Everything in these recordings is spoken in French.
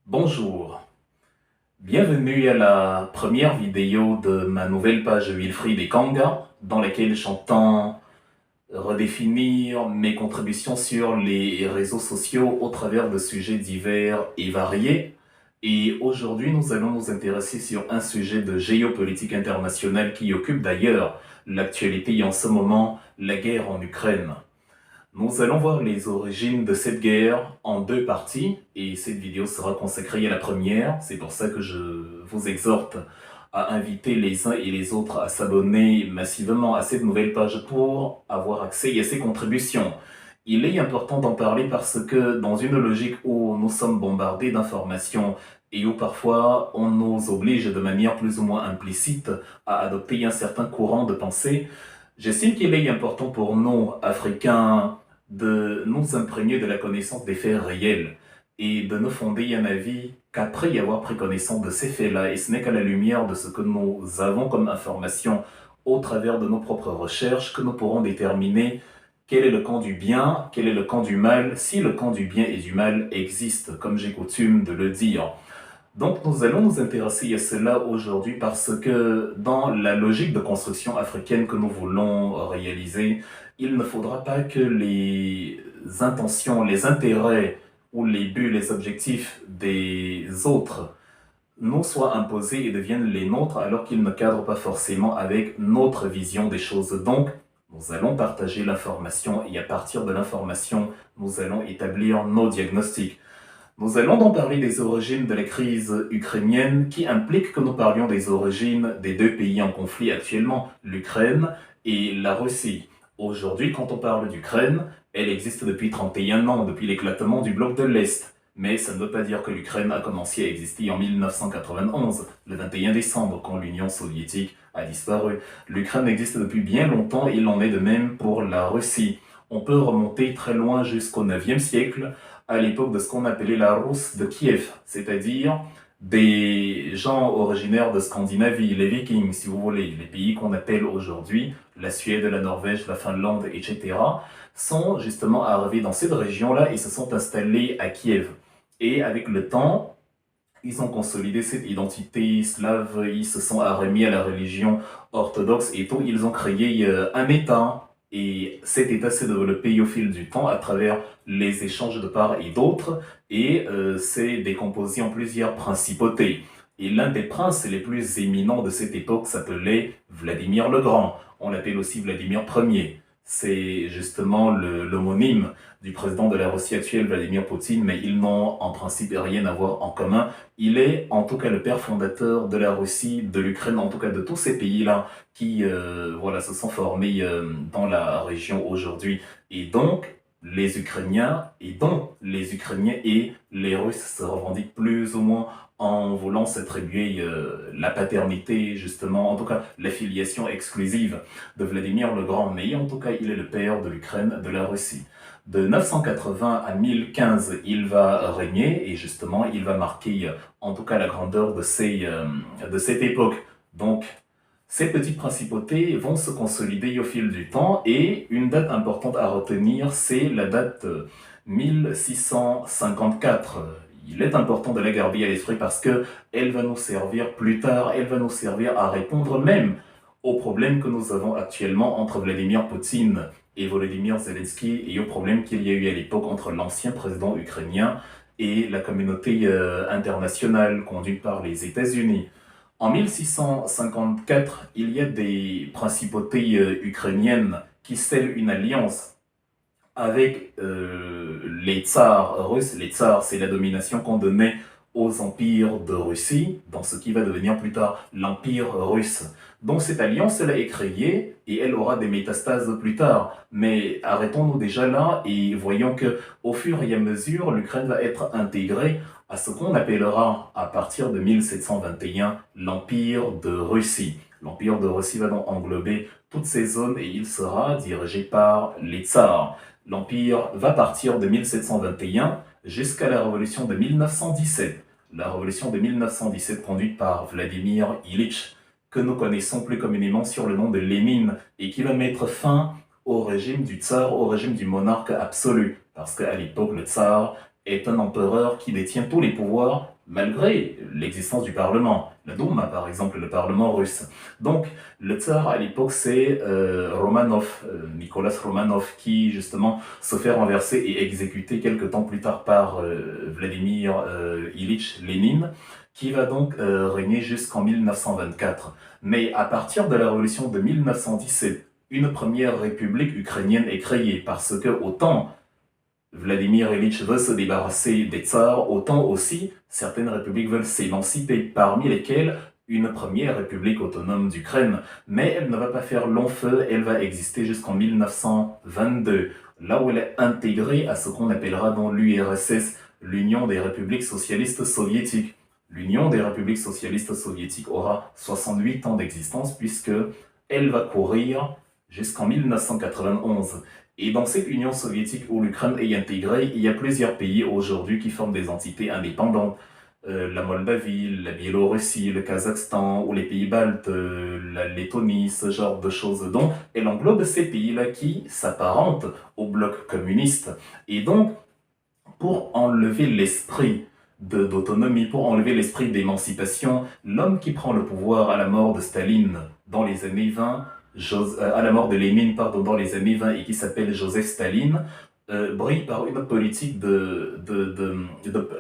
Bonjour, bienvenue à la première vidéo de ma nouvelle page Wilfried et Kanga, dans laquelle j'entends redéfinir mes contributions sur les réseaux sociaux au travers de sujets divers et variés. Et aujourd'hui, nous allons nous intéresser sur un sujet de géopolitique internationale qui occupe d'ailleurs l'actualité en ce moment, la guerre en Ukraine. Nous allons voir les origines de cette guerre en deux parties et cette vidéo sera consacrée à la première. C'est pour ça que je vous exhorte à inviter les uns et les autres à s'abonner massivement à cette nouvelle page pour avoir accès à ces contributions. Il est important d'en parler parce que dans une logique où nous sommes bombardés d'informations et où parfois on nous oblige de manière plus ou moins implicite à adopter un certain courant de pensée, j'estime qu'il est important pour nous, Africains, de nous imprégner de la connaissance des faits réels et de ne fonder un avis qu'après y avoir pris connaissance de ces faits-là. Et ce n'est qu'à la lumière de ce que nous avons comme information au travers de nos propres recherches que nous pourrons déterminer quel est le camp du bien, quel est le camp du mal, si le camp du bien et du mal existe, comme j'ai coutume de le dire. Donc nous allons nous intéresser à cela aujourd'hui parce que dans la logique de construction africaine que nous voulons réaliser, il ne faudra pas que les intentions, les intérêts ou les buts, les objectifs des autres nous soient imposés et deviennent les nôtres alors qu'ils ne cadrent pas forcément avec notre vision des choses. Donc, nous allons partager l'information et à partir de l'information, nous allons établir nos diagnostics. Nous allons donc parler des origines de la crise ukrainienne qui implique que nous parlions des origines des deux pays en conflit actuellement, l'Ukraine et la Russie. Aujourd'hui, quand on parle d'Ukraine, elle existe depuis 31 ans, depuis l'éclatement du bloc de l'Est. Mais ça ne veut pas dire que l'Ukraine a commencé à exister en 1991, le 21 décembre, quand l'Union soviétique a disparu. L'Ukraine existe depuis bien longtemps et il en est de même pour la Russie. On peut remonter très loin jusqu'au 9e siècle, à l'époque de ce qu'on appelait la Russe de Kiev, c'est-à-dire des gens originaires de Scandinavie, les Vikings, si vous voulez, les pays qu'on appelle aujourd'hui la Suède, la Norvège, la Finlande, etc., sont justement arrivés dans cette région-là et se sont installés à Kiev. Et avec le temps, ils ont consolidé cette identité slave, ils se sont remis à la religion orthodoxe et tout, ils ont créé un État. Et cet État s'est développé au fil du temps à travers les échanges de part et d'autre et s'est décomposé en plusieurs principautés. Et l'un des princes les plus éminents de cette époque s'appelait Vladimir le Grand. On l'appelle aussi Vladimir Ier. C'est justement l'homonyme du président de la Russie actuelle, Vladimir Poutine, mais ils n'ont en principe rien à voir en commun. Il est en tout cas le père fondateur de la Russie, de l'Ukraine, en tout cas de tous ces pays-là qui voilà, se sont formés dans la région aujourd'hui. Et donc, les Ukrainiens et les Russes se revendiquent plus ou moins en voulant s'attribuer la paternité, justement, en tout cas la filiation exclusive de Vladimir le Grand. Mais en tout cas, il est le père de l'Ukraine, de la Russie. De 980 à 1015, il va régner et justement, il va marquer en tout cas la grandeur de cette époque. Donc, ces petites principautés vont se consolider au fil du temps et une date importante à retenir, c'est la date 1654. Il est important de la garder à l'esprit parce qu'elle va nous servir plus tard, elle va nous servir à répondre même aux problèmes que nous avons actuellement entre Vladimir Poutine et Volodymyr Zelensky et aux problèmes qu'il y a eu à l'époque entre l'ancien président ukrainien et la communauté internationale conduite par les États-Unis. En 1654, il y a des principautés ukrainiennes qui scellent une alliance avec les tsars russes. Les tsars, c'est la domination qu'on donnait aux empires de Russie, dans ce qui va devenir plus tard l'empire russe. Donc cette alliance-là est créée et elle aura des métastases plus tard. Mais arrêtons-nous déjà là et voyons que au fur et à mesure, l'Ukraine va être intégrée à ce qu'on appellera à partir de 1721 l'Empire de Russie. L'Empire de Russie va donc englober toutes ces zones et il sera dirigé par les tsars. L'Empire va partir de 1721 jusqu'à la révolution de 1917. La révolution de 1917 conduite par Vladimir Ilitch, que nous connaissons plus communément sur le nom de Lénine, et qui va mettre fin au régime du tsar, au régime du monarque absolu. Parce qu'à l'époque, le tsar est un empereur qui détient tous les pouvoirs malgré l'existence du Parlement. La Douma, par exemple, le Parlement russe. Donc, le tsar à l'époque, c'est Romanov, Nicolas Romanov, qui justement se fait renverser et exécuter quelques temps plus tard par Vladimir Ilyich Lénine, qui va donc régner jusqu'en 1924. Mais à partir de la révolution de 1917, une première république ukrainienne est créée parce que autant Vladimir Ilyich veut se débarrasser des tsars, autant aussi certaines républiques veulent s'émanciper, parmi lesquelles une première république autonome d'Ukraine. Mais elle ne va pas faire long feu, elle va exister jusqu'en 1922, là où elle est intégrée à ce qu'on appellera dans l'URSS, l'Union des républiques socialistes soviétiques. L'Union des républiques socialistes soviétiques aura 68 ans d'existence puisque elle va courir jusqu'en 1991. Et dans cette Union soviétique où l'Ukraine est intégrée, il y a plusieurs pays aujourd'hui qui forment des entités indépendantes. La Moldavie, la Biélorussie, le Kazakhstan ou les pays baltes, la Lettonie, ce genre de choses. Donc, elle englobe ces pays-là qui s'apparentent au bloc communiste. Et donc, pour enlever l'esprit d'autonomie, pour enlever l'esprit d'émancipation, l'homme qui prend le pouvoir à la mort de Staline dans les années 20, à la mort de Lénine, pardon, dans les années 20 et qui s'appelle Joseph Staline, brille par une politique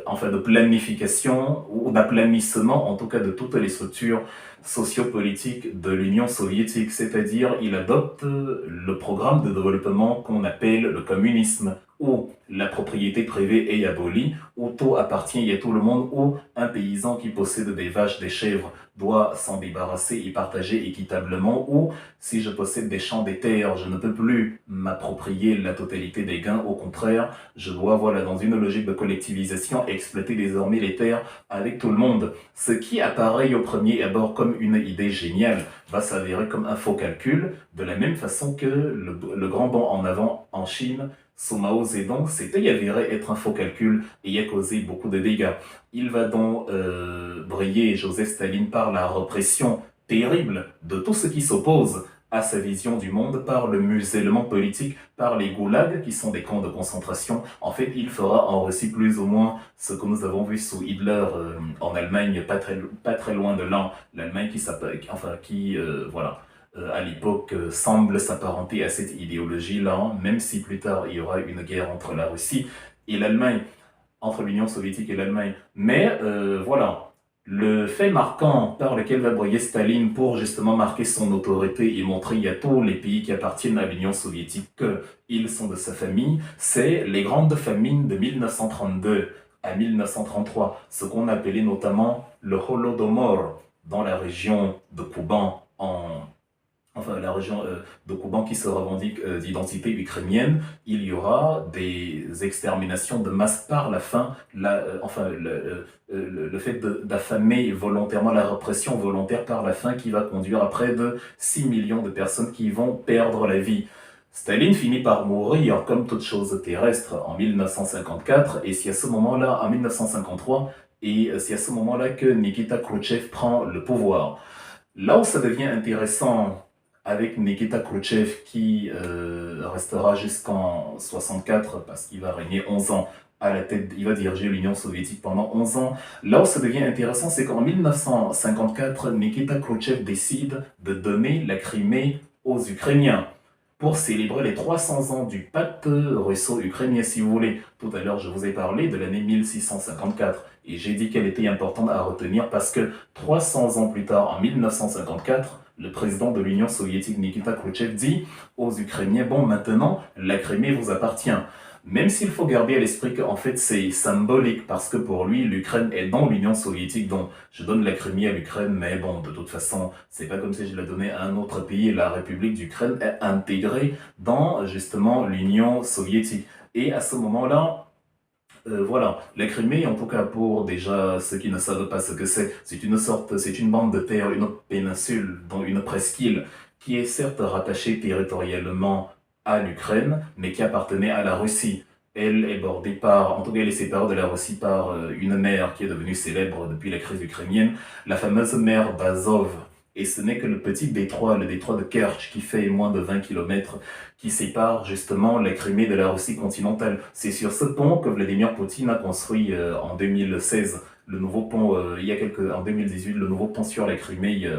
enfin de planification ou d'aplanissement, en tout cas de toutes les structures sociopolitiques de l'Union soviétique, c'est-à-dire il adopte le programme de développement qu'on appelle le communisme, où la propriété privée est abolie, où tout appartient à tout le monde, où un paysan qui possède des vaches, des chèvres, doit s'en débarrasser et partager équitablement, ou si je possède des champs, des terres, je ne peux plus m'approprier la totalité des gains, au contraire, je dois, voilà, dans une logique de collectivisation, exploiter désormais les terres avec tout le monde. Ce qui apparaît au premier abord comme une idée géniale va s'avérer comme un faux calcul, de la même façon que le grand bond en avant en Chine sous Mao Zedong s'était avéré être un faux calcul et y a causé beaucoup de dégâts. Il va donc briller, Joseph Staline, par la répression terrible de tout ce qui s'oppose à sa vision du monde, par le musellement politique, par les goulags qui sont des camps de concentration. En fait, il fera en Russie plus ou moins ce que nous avons vu sous Hitler en Allemagne, pas très loin de là, l'Allemagne à l'époque semble s'apparenter à cette idéologie-là, même si plus tard il y aura une guerre entre la Russie et l'Allemagne, entre l'Union soviétique et l'Allemagne. Mais voilà, le fait marquant par lequel va briller Staline pour justement marquer son autorité et montrer à tous les pays qui appartiennent à l'Union soviétique qu'ils sont de sa famille, c'est les grandes famines de 1932 à 1933, ce qu'on appelait notamment le Holodomor dans la région de Kouban la région de Kouban qui se revendique d'identité ukrainienne, il y aura des exterminations de masse par la faim, le fait d'affamer volontairement, la répression volontaire par la faim qui va conduire à près de 6 millions de personnes qui vont perdre la vie. Staline finit par mourir comme toute chose terrestre en 1954, et c'est à ce moment-là, en 1953, et c'est à ce moment-là que Nikita Khrouchtchev prend le pouvoir. Là où ça devient intéressant avec Nikita Khrouchtchev qui restera jusqu'en 64 parce qu'il va régner 11 ans à la tête, il va diriger l'Union soviétique pendant 11 ans. Là où ça devient intéressant, c'est qu'en 1954, Nikita Khrouchtchev décide de donner la Crimée aux Ukrainiens pour célébrer les 300 ans du pacte russo-ukrainien, si vous voulez. Tout à l'heure, je vous ai parlé de l'année 1654 et j'ai dit qu'elle était importante à retenir parce que 300 ans plus tard, en 1954, le président de l'Union soviétique Nikita Khrouchtchev dit aux Ukrainiens « Bon, maintenant, la Crimée vous appartient ». Même s'il faut garder à l'esprit qu'en fait c'est symbolique parce que pour lui l'Ukraine est dans l'Union soviétique, donc je donne la Crimée à l'Ukraine, mais bon, de toute façon c'est pas comme si je la donnais à un autre pays. La République d'Ukraine est intégrée dans justement l'Union soviétique. Et à ce moment-là, voilà, la Crimée, en tout cas pour déjà ceux qui ne savent pas ce que c'est une bande de terre, une péninsule, dont une presqu'île qui est certes rattachée territorialement à l'Ukraine, mais qui appartenait à la Russie. Elle est bordée par, en tout cas elle est séparée de la Russie par une mer qui est devenue célèbre depuis la crise ukrainienne, la fameuse mer d'Azov, Et ce n'est que le petit détroit, le détroit de Kerch, qui fait moins de 20 kilomètres, qui sépare justement la Crimée de la Russie continentale. C'est sur ce pont que Vladimir Poutine a construit en 2016 le nouveau pont, en 2018, le nouveau pont sur la Crimée,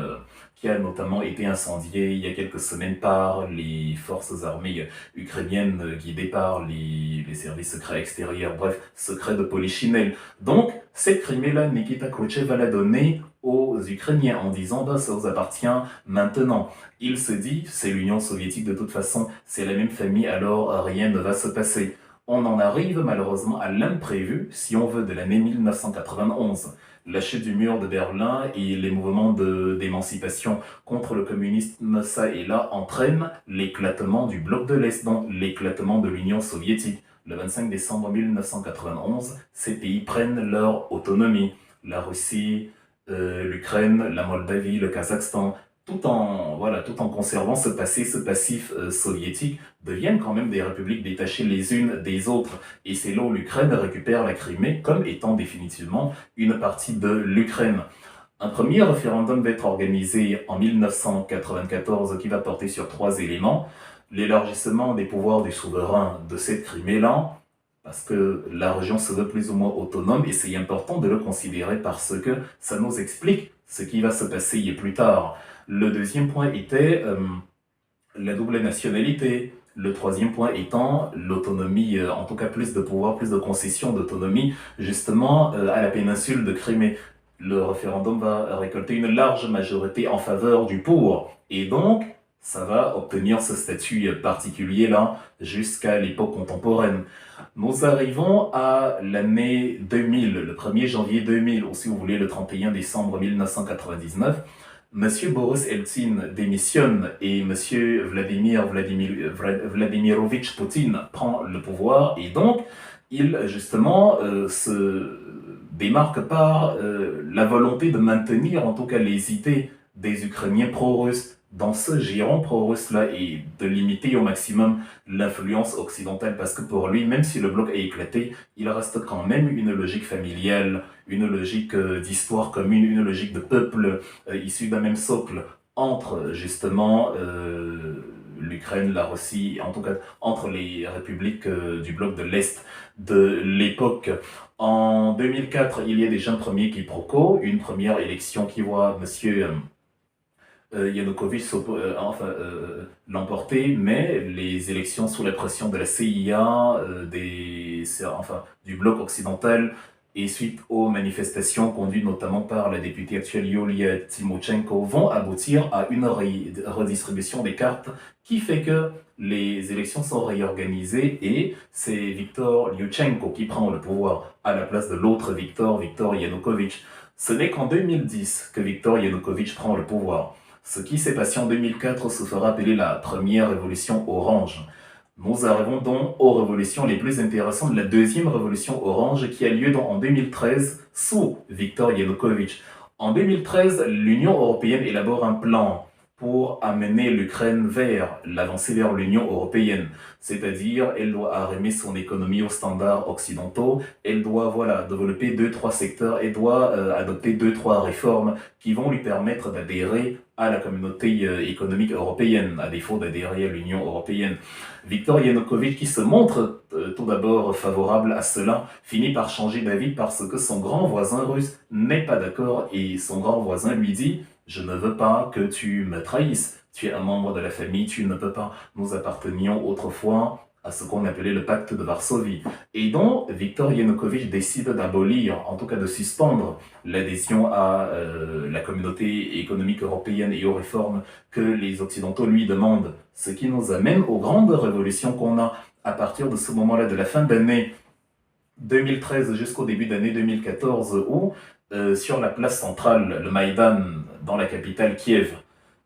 qui a notamment été incendié il y a quelques semaines par les forces armées ukrainiennes guidées par les services secrets extérieurs, bref, secrets de Polichinelle. Donc, cette Crimée-là, Nikita Khrouchtchev va la donner aux Ukrainiens en disant bah, ça vous appartient maintenant. Il se dit, c'est l'Union soviétique de toute façon, c'est la même famille, alors rien ne va se passer. On en arrive malheureusement à l'imprévu, si on veut, de l'année 1991. La chute du mur de Berlin et les mouvements d'émancipation contre le communisme, ça et là, entraînent l'éclatement du bloc de l'Est, donc l'éclatement de l'Union soviétique. Le 25 décembre 1991, ces pays prennent leur autonomie. La Russie, l'Ukraine, la Moldavie, le Kazakhstan, tout en conservant ce passif soviétique, deviennent quand même des républiques détachées les unes des autres. Et c'est là où l'Ukraine récupère la Crimée comme étant définitivement une partie de l'Ukraine. Un premier référendum va être organisé en 1994 qui va porter sur 3 éléments. L'élargissement des pouvoirs du souverain de cette Crimée-là, parce que la région se veut plus ou moins autonome et c'est important de le considérer parce que ça nous explique ce qui va se passer plus tard. Le deuxième point était la double nationalité. Le troisième point étant l'autonomie, en tout cas plus de pouvoir, plus de concessions d'autonomie, justement à la péninsule de Crimée. Le référendum va récolter une large majorité en faveur du pour. Et donc, ça va obtenir ce statut particulier-là jusqu'à l'époque contemporaine. Nous arrivons à l'année 2000, le 1er janvier 2000, ou si vous voulez le 31 décembre 1999. Monsieur Boris Eltsine démissionne et Monsieur Vladimirovitch Poutine prend le pouvoir et donc il justement se démarque par la volonté de maintenir en tout cas les idées des Ukrainiens pro-russes dans ce giron pro-russe-là et de limiter au maximum l'influence occidentale parce que pour lui, même si le bloc est éclaté, il reste quand même une logique familiale, une logique d'histoire commune, une logique de peuple issu d'un même socle entre justement l'Ukraine, la Russie, en tout cas entre les républiques du bloc de l'Est de l'époque. En 2004, il y a déjà un premier quiproquo, une première élection qui voit monsieur Yanukovych l'emporter, mais les élections sous la pression de la CIA, du bloc occidental, et suite aux manifestations conduites notamment par la députée actuelle Yulia Tymoshenko, vont aboutir à une redistribution des cartes qui fait que les élections sont réorganisées et c'est Viktor Yushchenko qui prend le pouvoir à la place de l'autre Viktor Yanukovych. Ce n'est qu'en 2010 que Viktor Yanukovych prend le pouvoir. Ce qui s'est passé en 2004 se fera appeler la première révolution orange. Nous arrivons donc aux révolutions les plus intéressantes de la deuxième révolution orange qui a lieu donc en 2013 sous Viktor Yanukovych. En 2013, l'Union européenne élabore un plan pour amener l'Ukraine vers l'avancée vers l'Union européenne. C'est-à-dire, elle doit arrimer son économie aux standards occidentaux, elle doit développer 2-3 secteurs, elle doit adopter 2-3 réformes qui vont lui permettre d'adhérer à la communauté économique européenne, à défaut d'adhérer à l'Union européenne. Viktor Yanukovych, qui se montre tout d'abord favorable à cela, finit par changer d'avis parce que son grand voisin russe n'est pas d'accord et son grand voisin lui dit « Je ne veux pas que tu me trahisses, tu es un membre de la famille, tu ne peux pas. Nous appartenions autrefois à ce qu'on appelait le pacte de Varsovie. » Et donc, Viktor Yanukovych décide d'abolir, en tout cas de suspendre l'adhésion à la communauté économique européenne et aux réformes que les Occidentaux lui demandent. Ce qui nous amène aux grandes révolutions qu'on a à partir de ce moment-là, de la fin d'année 2013 jusqu'au début d'année 2014, où sur la place centrale, le Maïdan, dans la capitale Kiev,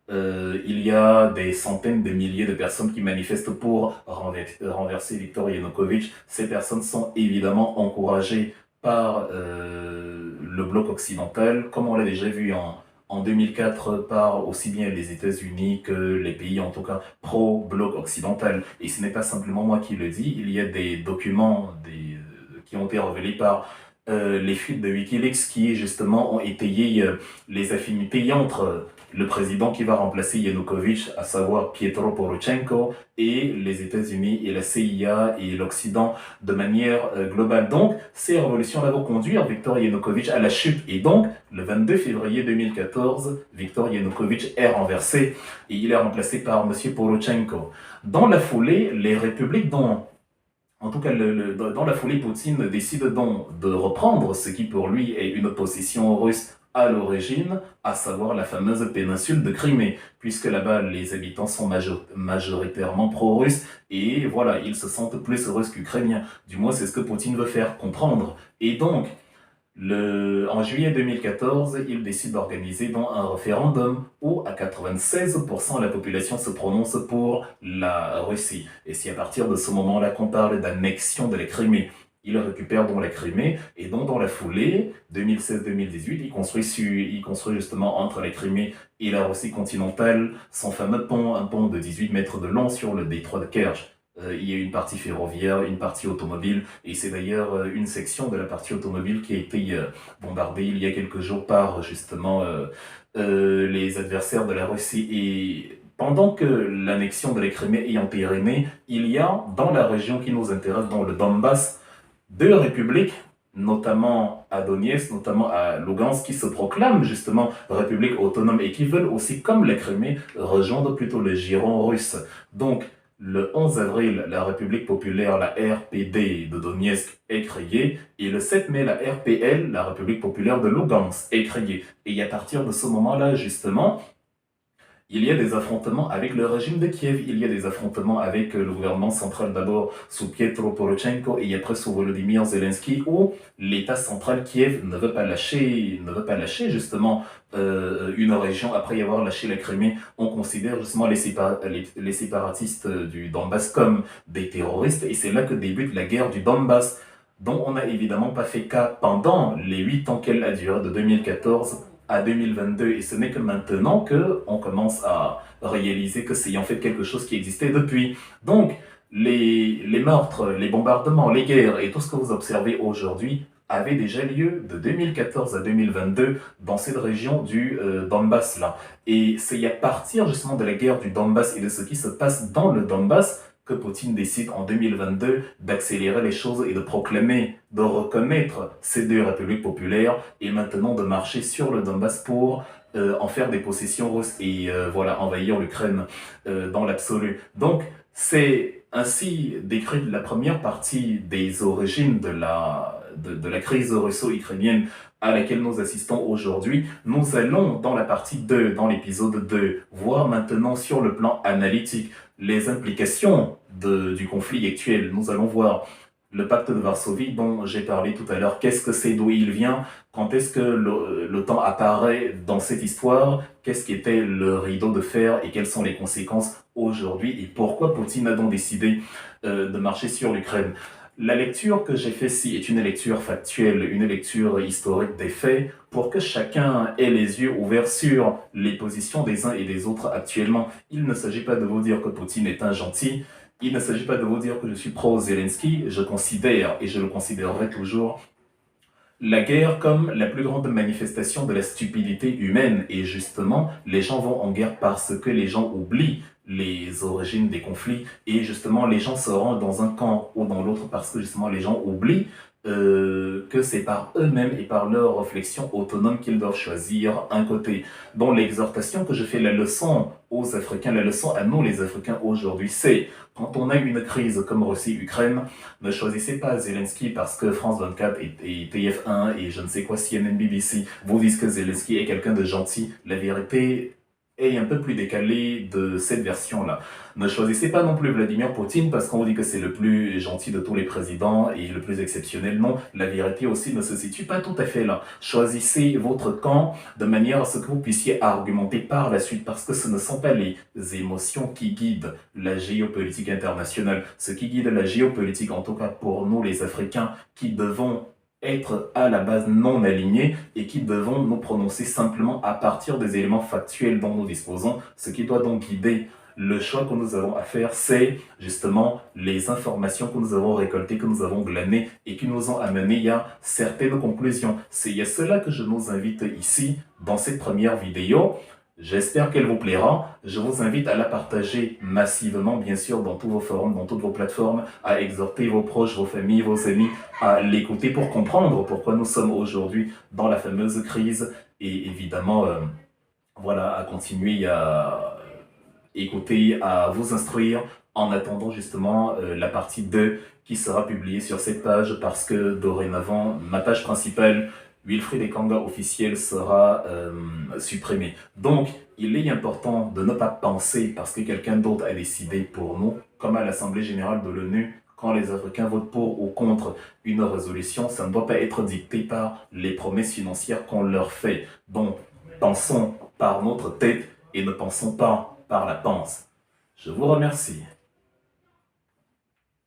il y a des centaines de milliers de personnes qui manifestent pour renverser Viktor Yanukovych. Ces personnes sont évidemment encouragées par le bloc occidental, comme on l'a déjà vu en 2004 par aussi bien les États-Unis que les pays, en tout cas, pro-bloc occidental. Et ce n'est pas simplement moi qui le dis, il y a des documents qui ont été révélés par les fuites de Wikileaks qui justement ont étayé les affinités entre le président qui va remplacer Yanukovych, à savoir Pietro Poroshenko, et les États-Unis et la CIA et l'Occident de manière globale. Donc, ces révolutions-là vont conduire Viktor Yanukovych à la chute. Et donc, le 22 février 2014, Viktor Yanukovych est renversé et il est remplacé par M. Poroshenko. Dans la foulée, les républiques dont en tout cas, dans la foulée, Poutine décide donc de reprendre ce qui pour lui est une possession russe à l'origine, à savoir la fameuse péninsule de Crimée, puisque là-bas les habitants sont majoritairement pro-russes et voilà, ils se sentent plus russes qu'ukrainiens. Du moins, c'est ce que Poutine veut faire comprendre. Et donc, en juillet 2014, il décide d'organiser donc un référendum où à 96% la population se prononce pour la Russie. Et si à partir de ce moment-là qu'on parle d'annexion de la Crimée, il récupère donc la Crimée et donc dans la foulée, 2016-2018, il construit justement entre la Crimée et la Russie continentale son fameux pont, un pont de 18 mètres de long sur le détroit de Kerch. Il y a une partie ferroviaire, une partie automobile, et c'est d'ailleurs une section de la partie automobile qui a été bombardée il y a quelques jours par justement les adversaires de la Russie. Et pendant que l'annexion de la Crimée est entérinée, il y a dans la région qui nous intéresse, dans le Donbass, deux républiques, notamment à Donetsk, notamment à Lugansk, qui se proclament justement républiques autonomes et qui veulent aussi, comme la Crimée, rejoindre plutôt le giron russe. Donc, le 11 avril, la République populaire, la RPD de Donetsk, est créée, et le 7 mai, la RPL, la République populaire de Lugansk, est créée. Et à partir de ce moment-là, justement, il y a des affrontements avec le régime de Kiev, il y a des affrontements avec le gouvernement central d'abord sous Pietro Poroshenko et après sous Volodymyr Zelensky, où l'État central Kiev ne veut pas lâcher justement une région après y avoir lâché la Crimée. On considère justement les séparatistes du Donbass comme des terroristes et c'est là que débute la guerre du Donbass, dont on n'a évidemment pas fait cas pendant les 8 ans qu'elle a duré de 2014 à 2022, et ce n'est que maintenant qu'on commence à réaliser que c'est en fait quelque chose qui existait depuis. Donc, les meurtres, les bombardements, les guerres et tout ce que vous observez aujourd'hui avaient déjà lieu de 2014 à 2022 dans cette région du Donbass-là. Et c'est à partir justement de la guerre du Donbass et de ce qui se passe dans le Donbass que Poutine décide en 2022 d'accélérer les choses et de proclamer, de reconnaître ces deux républiques populaires et maintenant de marcher sur le Donbass pour en faire des possessions russes et voilà, envahir l'Ukraine dans l'absolu. Donc, c'est ainsi décrit la première partie des origines de la crise russo-ukrainienne à laquelle nous assistons aujourd'hui. Nous allons dans la partie 2, dans l'épisode 2, voir maintenant sur le plan analytique les implications du conflit actuel. Nous allons voir le pacte de Varsovie dont j'ai parlé tout à l'heure. Qu'est-ce que c'est, d'où il vient, quand est-ce que l'OTAN apparaît dans cette histoire, qu'est-ce qu'était le rideau de fer et quelles sont les conséquences aujourd'hui et pourquoi Poutine a donc décidé de marcher sur l'Ukraine. La lecture que j'ai faite ici est une lecture factuelle, une lecture historique des faits, pour que chacun ait les yeux ouverts sur les positions des uns et des autres actuellement. Il ne s'agit pas de vous dire que Poutine est un gentil, il ne s'agit pas de vous dire que je suis pro-Zelensky, je considère, et je le considérerai toujours, la guerre comme la plus grande manifestation de la stupidité humaine. Et justement, les gens vont en guerre parce que les gens oublient les origines des conflits et justement les gens se rendent dans un camp ou dans l'autre parce que justement les gens oublient que c'est par eux-mêmes et par leur réflexion autonome qu'ils doivent choisir un côté. Dans l'exhortation que je fais, la leçon aux Africains, la leçon à nous les Africains aujourd'hui, c'est quand on a une crise comme Russie-Ukraine, ne choisissez pas Zelensky parce que France 24 et TF1 et je ne sais quoi, CNN, BBC vous disent que Zelensky est quelqu'un de gentil. La vérité est un peu plus décalée de cette version-là. Ne choisissez pas non plus Vladimir Poutine parce qu'on vous dit que c'est le plus gentil de tous les présidents et le plus exceptionnel. Non, la vérité aussi ne se situe pas tout à fait là. Choisissez votre camp de manière à ce que vous puissiez argumenter par la suite parce que ce ne sont pas les émotions qui guident la géopolitique internationale. Ce qui guide la géopolitique, en tout cas pour nous les Africains, qui devons être à la base non alignés et qui devons nous prononcer simplement à partir des éléments factuels dont nous disposons, ce qui doit donc guider Le choix que nous avons à faire, c'est justement les informations que nous avons récoltées, que nous avons glanées et qui nous ont amené à certaines conclusions. C'est à cela que je nous invite ici, dans cette première vidéo. J'espère qu'elle vous plaira. Je vous invite à la partager massivement, bien sûr, dans tous vos forums, dans toutes vos plateformes, à exhorter vos proches, vos familles, vos amis à l'écouter pour comprendre pourquoi nous sommes aujourd'hui dans la fameuse crise et évidemment, voilà, à continuer à écouter, à vous instruire en attendant justement la partie 2 qui sera publiée sur cette page parce que dorénavant, ma page principale Wilfried Ekanga officiel sera supprimée. Donc, il est important de ne pas penser parce que quelqu'un d'autre a décidé pour nous, comme à l'Assemblée générale de l'ONU, quand les Africains votent pour ou contre une résolution, ça ne doit pas être dicté par les promesses financières qu'on leur fait. Donc, pensons par notre tête et ne pensons pas par la pensée. Je vous remercie.